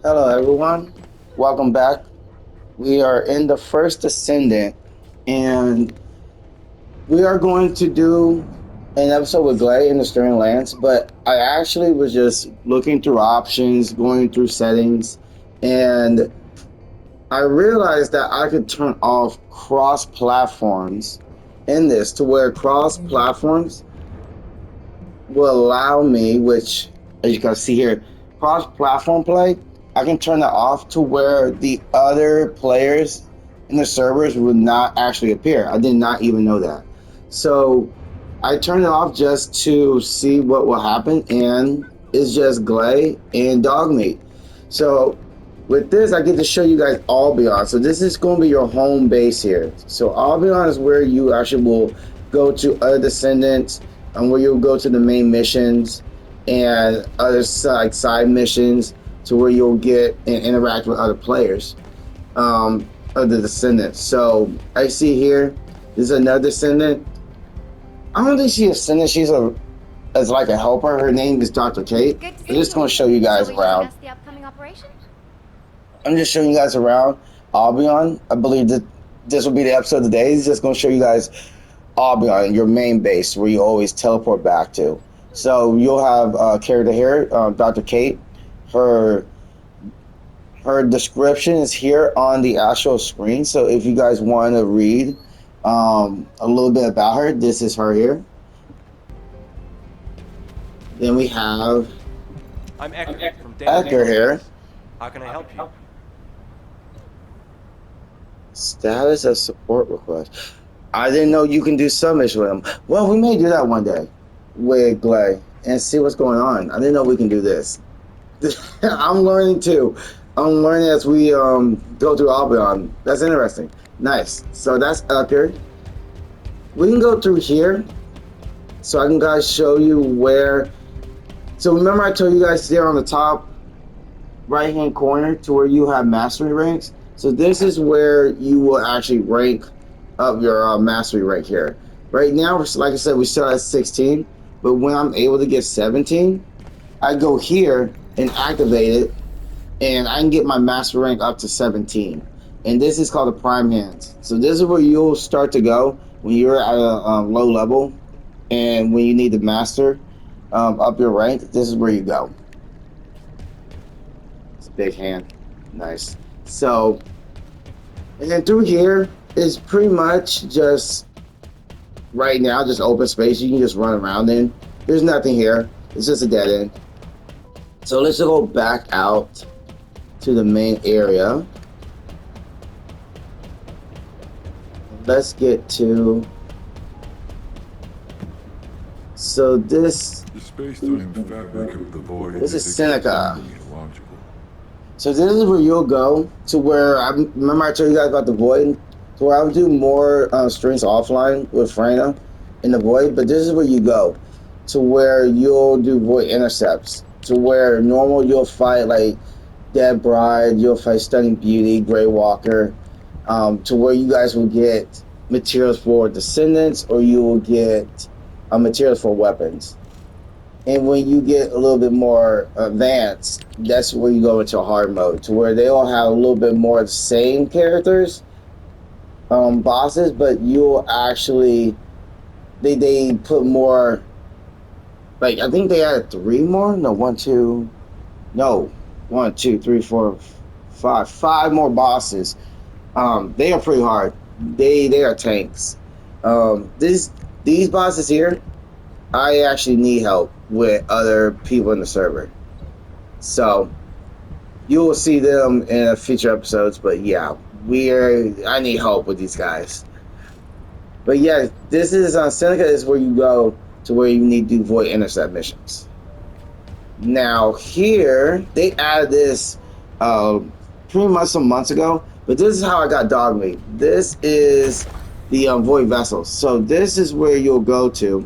Hello, everyone. Welcome back. We are in the First Descendant, and we are going to do an episode with Glay in the Stirring Lands. But I actually was just looking through options, going through settings, and I realized that I could turn off cross platforms in this to where cross platforms will allow me, which as you can see here, cross platform play, I can turn that off to where the other players in the servers would not actually appear. I did not even know that. So I turned it off just to see what will happen, and it's just Glay and Dogmeat. So with this, I get to show you guys Albion. So this is going to be your home base here. So Albion is where you actually will go to other descendants, and where you'll go to the main missions and other side missions, to where you'll get and interact with other players of the descendants. So I see here, this is another descendant. I don't think she's a descendant. She's as like a helper. Her name is Dr. Kate. Good to I'm see just you. going to show you guys Shall we around. discuss the upcoming operation? I'm just showing you guys around Albion. I believe that this will be the episode of the day. It's just going to show you guys Albion, your main base, where you always teleport back to. So you'll have character here, Dr. Kate. Her her description is here on the actual screen. So if you guys want to read a little bit about her, this is her here. Then we have I'm Ecker from Edgar here. How can I help you? Status of support request. I didn't know you can do submission with him. Well, we may do that one day with Glay and see what's going on. I didn't know we can do this. I'm learning too. I'm learning as we go through Albion. That's interesting. Nice. So that's Edgar. We can go through here, so I can guys show you where. So remember I told you guys there on the top right hand corner to where you have mastery ranks. So this is where you will actually rank up your mastery rank here. Right now, like I said, we start at 16, but when I'm able to get 17, I go here and activate it, and I can get my master rank up to 17. And this is called the prime hands. So this is where you'll start to go when you're at a low level, and when you need to master up your rank. This is where you go. It's a big hand. Nice. So, and then through here is pretty much just right now just open space. You can just run around in. There's nothing here. It's just a dead end. So let's go back out to the main area. Let's get to. So this. The space-time fabric of the void This is Seneca. extremely illogical. So this is where you'll go to where I remember I told you guys about the void, to where I would do more streams offline with Freyna in the void. But this is where you go to where you'll do void intercepts. To where normal you'll fight like Dead Bride, you'll fight Stunning Beauty, Grey Walker, to where you guys will get materials for descendants, or you will get materials for weapons. And when you get a little bit more advanced, that's where you go into hard mode, to where they all have a little bit more of the same characters, bosses, but you'll actually they put more. Like I think they added 3 more. No, 1, 2, no, 1, 2, 3, 4, 5, 5 more bosses. They are pretty hard. They are tanks. These bosses here, I actually need help with other people in the server. So you will see them in future episodes. But yeah, I need help with these guys. But yeah, this is Seneca is where you go to where you need to do void intercept missions. Now here they added this pretty much some months ago, but this is how I got Dogmeat. This is the void vessels. So this is where you'll go to,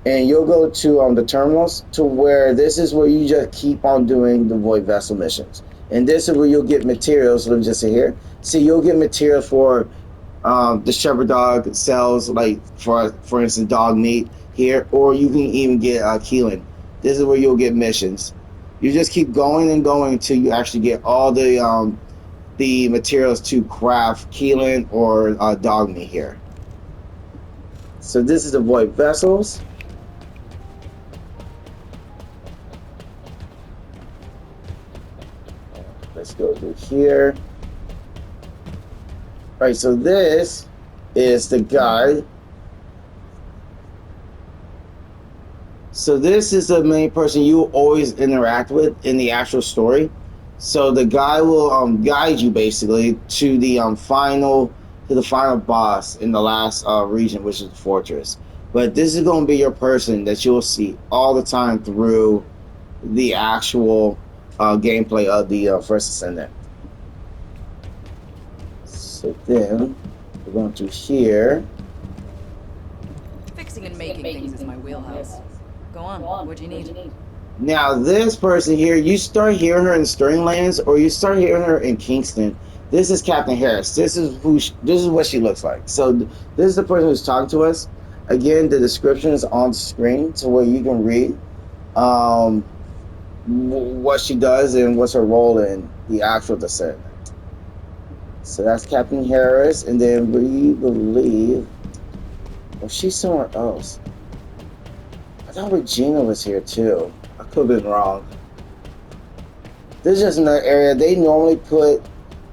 and you'll go to the terminals, to where this is where you just keep on doing the void vessel missions. And this is where you'll get materials. Let me just say here. See, you'll get materials for the shepherd dog sells, like for instance Dogmeat here, or you can even get Keelan. This is where you'll get missions. You just keep going and going until you actually get all the materials to craft keelan or dog meat here. So this is the void vessels. Let's go through here. All right, so this is the guide. So this is the main person you always interact with in the actual story. So the guy will guide you basically to the final boss in the last region, which is the fortress. But this is going to be your person that you'll see all the time through the actual gameplay of the First Descendant. So then we're going to here. Fixing and making things is my wheelhouse. Go on, what do you need? Now this person here, you start hearing her in Stirringlands or you start hearing her in Kingston. This is Captain Harris. This is what she looks like. So this is the person who's talking to us. Again, the description is on the screen to where you can read what she does and what's her role in the actual Descendant. So that's Captain Harris, and then we believe, well, she's somewhere else. I thought Regina was here too. I could have been wrong. This is just another area they normally put,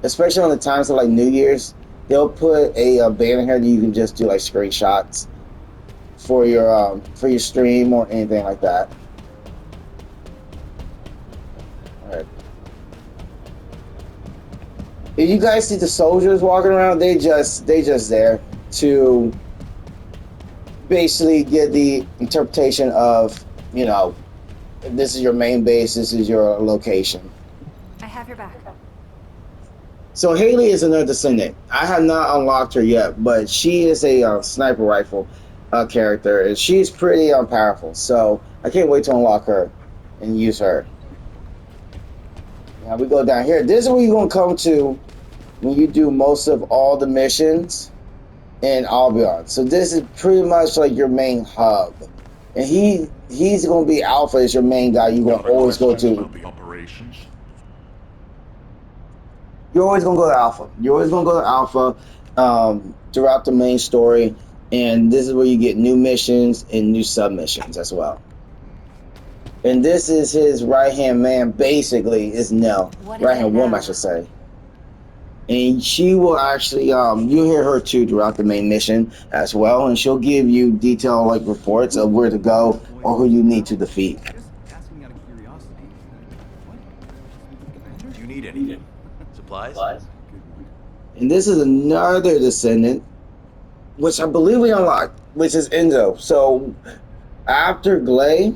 especially on the times of like New Year's, they'll put a banner here that you can just do like screenshots for your stream or anything like that. All right. If you guys see the soldiers walking around, they just there to basically get the interpretation of, you know, this is your main base, this is your location. I have your back. So Haley is another Descendant. I have not unlocked her yet, but she is a sniper rifle character, and she's pretty powerful. So I can't wait to unlock her and use her. Now we go down here. This is where you're gonna come to when you do most of all the missions in Albion. So this is pretty much like your main hub, and he's gonna be Alpha as your main guy. You're gonna always go to. About the operations? You're always gonna go to Alpha. You're always gonna go to Alpha throughout the main story, and this is where you get new missions and new submissions as well. And this is his right-hand man, basically, is Nell. Right-hand woman, I should say. And she will actually, you'll hear her too throughout the main mission as well, and she'll give you detailed like reports of where to go or who you need to defeat. Just asking out of curiosity. What? Do you need anything? Supplies? And this is another Descendant, which I believe we unlocked, which is Enzo. So after Glay,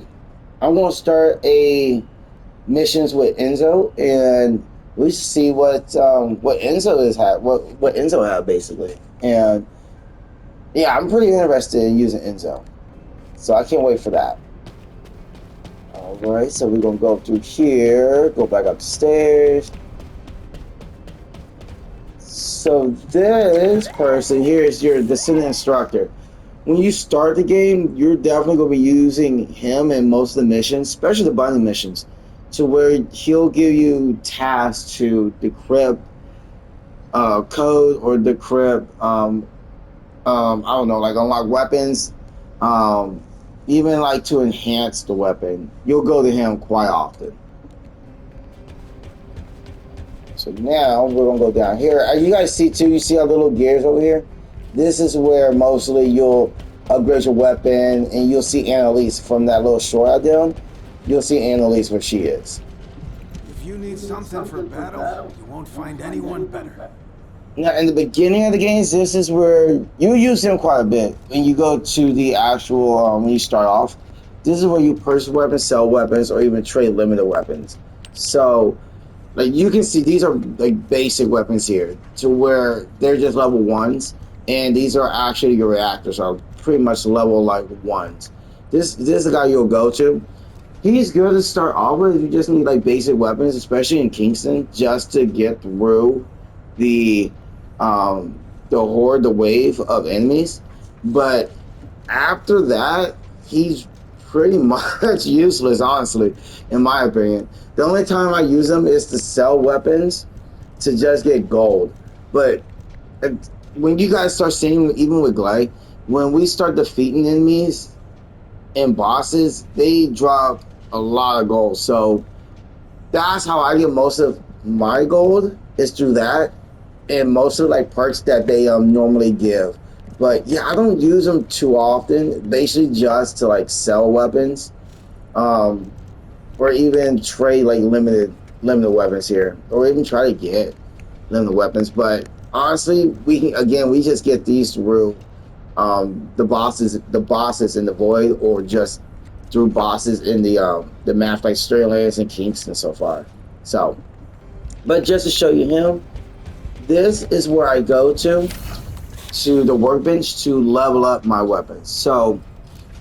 I'm gonna start a missions with Enzo, and we see what Enzo is what Enzo had basically. And yeah, I'm pretty interested in using Enzo, so I can't wait for that. All right, so we're gonna go through here, go back up the stairs. So this person here is your Descendant instructor. When you start the game, you're definitely going to be using him in most of the missions, especially the binding missions, to where he'll give you tasks to decrypt code or decrypt, I don't know, like unlock weapons, even like to enhance the weapon. You'll go to him quite often. So now we're going to go down here. You guys see too, you see our little gears over here? This is where mostly you'll upgrade your weapon, and you'll see Annalise from that little short out there. You'll see Annalise where she is. If you need something for battle, you won't find anyone better. Now, in the beginning of the games, this is where you use him quite a bit. When you go to the actual, when you start off, this is where you purchase weapons, sell weapons, or even trade limited weapons. So, like you can see, these are like basic weapons here, to where they're just level 1s. And these are actually your reactors are pretty much level like 1s. This is the guy you'll go to. He's good to start off with if you just need like basic weapons, especially in Kingston, just to get through the horde, the wave of enemies. But after that, he's pretty much useless, honestly, in my opinion. The only time I use them is to sell weapons to just get gold. But uh, when you guys start seeing, even with Glide, when we start defeating enemies and bosses, they drop a lot of gold. So that's how I get most of my gold is through that, and most of like perks that they normally give. But yeah, I don't use them too often. Basically, just to like sell weapons, um, or even trade like limited weapons here, or even try to get limited weapons. But honestly, we can again we just get these through the bosses in the void, or just through bosses in the map like Straylands and Kingston so far. So, but just to show you him, this is where I go to the workbench to level up my weapons. So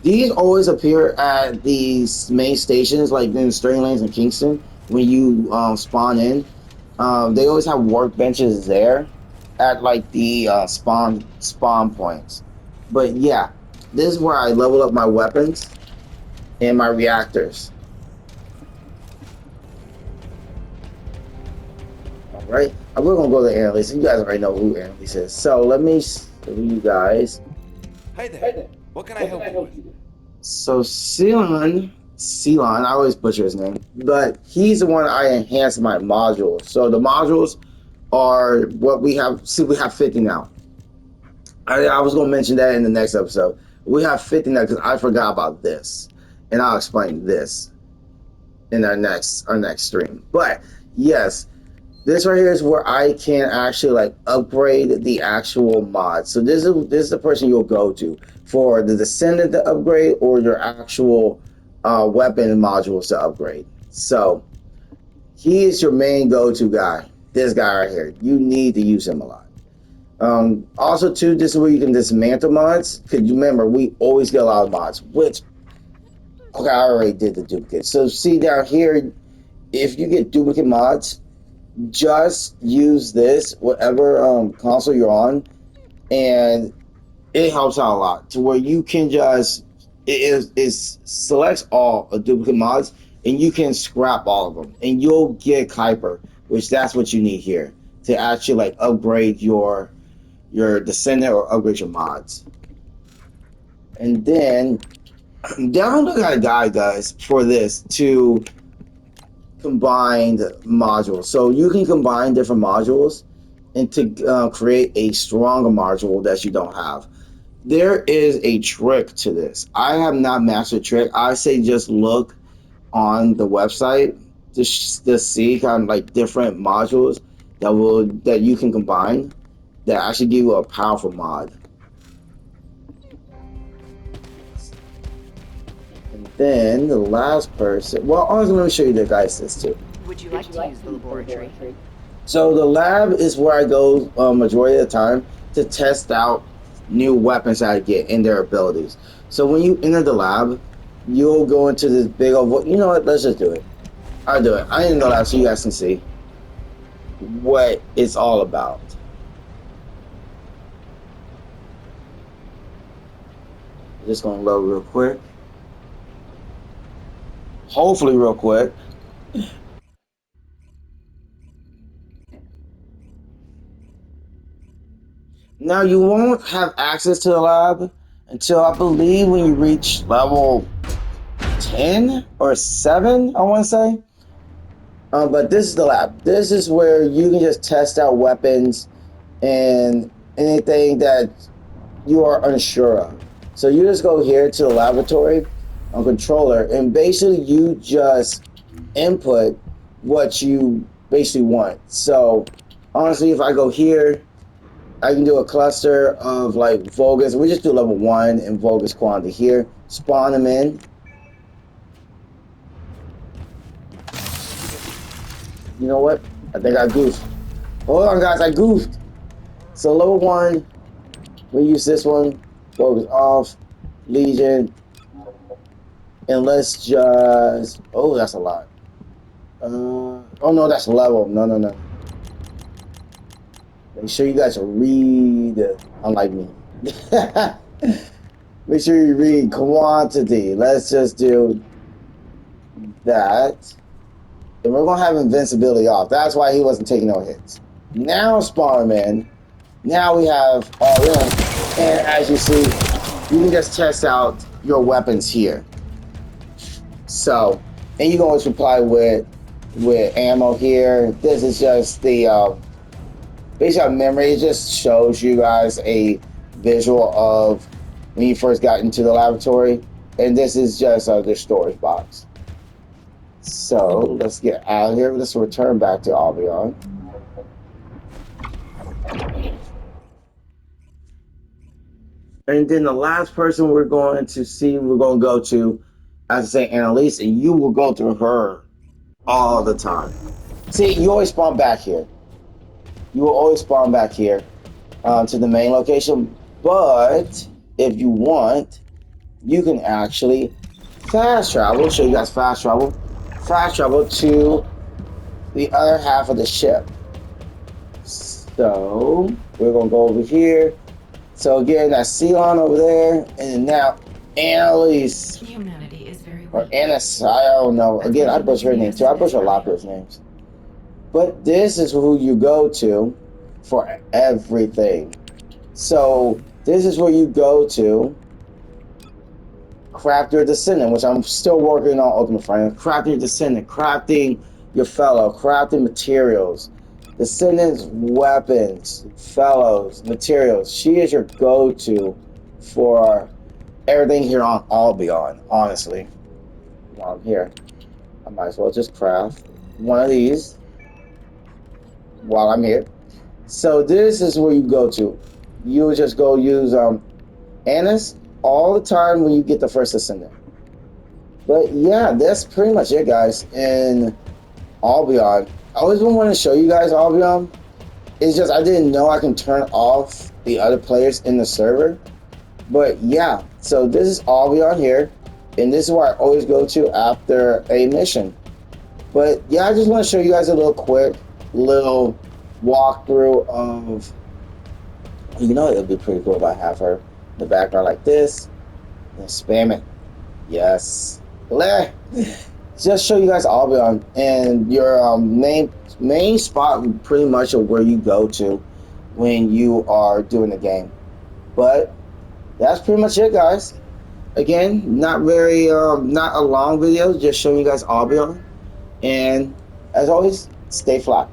these always appear at these main stations, like in Straylands and Kingston, when you spawn in. They always have workbenches there at like the spawn points. But yeah, this is where I level up my weapons and my reactors. All right, we're gonna go to Annalise. You guys already know who Annalise is. So let me show you guys. Hey there. What can I help you with? So Ceylon, I always butcher his name, but he's the one I enhanced my modules. So the modules are what we have. See, we have 50 now. I was gonna mention that in the next episode. We have 50 now because I forgot about this, and I'll explain this in our next stream. But yes, this right here is where I can actually like upgrade the actual mod. So this is the person you'll go to for the Descendant to upgrade, or your actual weapon modules to upgrade. So he is your main go-to guy. This guy right here. You need to use him a lot. Also, too, this is where you can dismantle mods. Because you remember, we always get a lot of mods, which okay, I already did the duplicate. So see down here, if you get duplicate mods, just use this whatever console you're on, and it helps out a lot to where you can just it selects all of duplicate mods, and you can scrap all of them, and you'll get Kuiper, which that's what you need here to actually like upgrade your descendant or upgrade your mods. And then download a guide, guys, for this to combined modules. So you can combine different modules and to create a stronger module that you don't have. There is a trick to this. I have not mastered the trick. I say just look on the website to see kind of like different modules that you can combine that actually give you a powerful mod. And then the last person. Well, also let me show you the guys this too. Would you like to use the laboratory? So the lab is where I go majority of the time to test out new weapons that I get and their abilities. So when you enter the lab, you'll go into this big old. You know what? Let's just do it. I'll do it. I didn't know that, so you guys can see what it's all about. Just gonna load real quick. Hopefully, real quick. Now you won't have access to the lab until I believe when you reach level 10 or 7, I want to say. But this is the lab. This is where you can just test out weapons and anything that you are unsure of. So you just go here to the laboratory on controller, and basically you just input what you basically want. So honestly, if I go here, I can do a cluster of like Vulgus. We just do level 1 and Vulgus quantity here. Spawn them in. You know what? I think I goofed. Hold on, guys. I goofed. So level 1, we use this one. Vulgus off. Legion. And let's just... Oh, that's a lot. Oh, no, that's level. No. Make sure you guys read, unlike me. Make sure you read quantity. Let's just do that. And we're gonna have invincibility off. That's why he wasn't taking no hits. Now Spider-Man. Now we have all in. And as you see, you can just test out your weapons here. So, and you can always reply with ammo here. This is just the based on memory. It just shows you guys a visual of when you first got into the laboratory. And this is just the storage box. So let's get out of here. Let's return back to Albion. And then the last person we're going to go to, as I say, Annalise, and you will go through her all the time. See, you always spawn back here. You will always spawn back here to the main location. But if you want, you can actually fast travel. Show you guys fast travel. Fast travel to the other half of the ship. So we're gonna go over here. So again, that's Ceylon over there, and now Annalise Humanity is very or weak. Annis. I don't know. Again, I butcher her name too. I butcher a lot of those names. But this is who you go to for everything. So this is where you go to craft your descendant, which I'm still working on Ultimate Fighter. Craft your descendant, crafting your fellow, crafting materials. Descendants, weapons, fellows, materials. She is your go-to for everything here on Albion, honestly. While I'm here, I might as well just craft one of these while I'm here. So this is where you go to. You just go use Annis all the time when you get the first Descendant. But yeah, that's pretty much it, guys, in Albion. I always been wanting to show you guys Albion. It's just I didn't know I can turn off the other players in the server. But yeah, so this is Albion here, and this is where I always go to after a mission. But yeah, I just want to show you guys a little quick little walkthrough of, you know, it would be pretty cool if I have her in the background like this and spam it. Yes. Just show you guys Albion and your main spot pretty much of where you go to when you are doing the game. But that's pretty much it, guys. Again, not a long video, just showing you guys Albion. And as always, stay fly.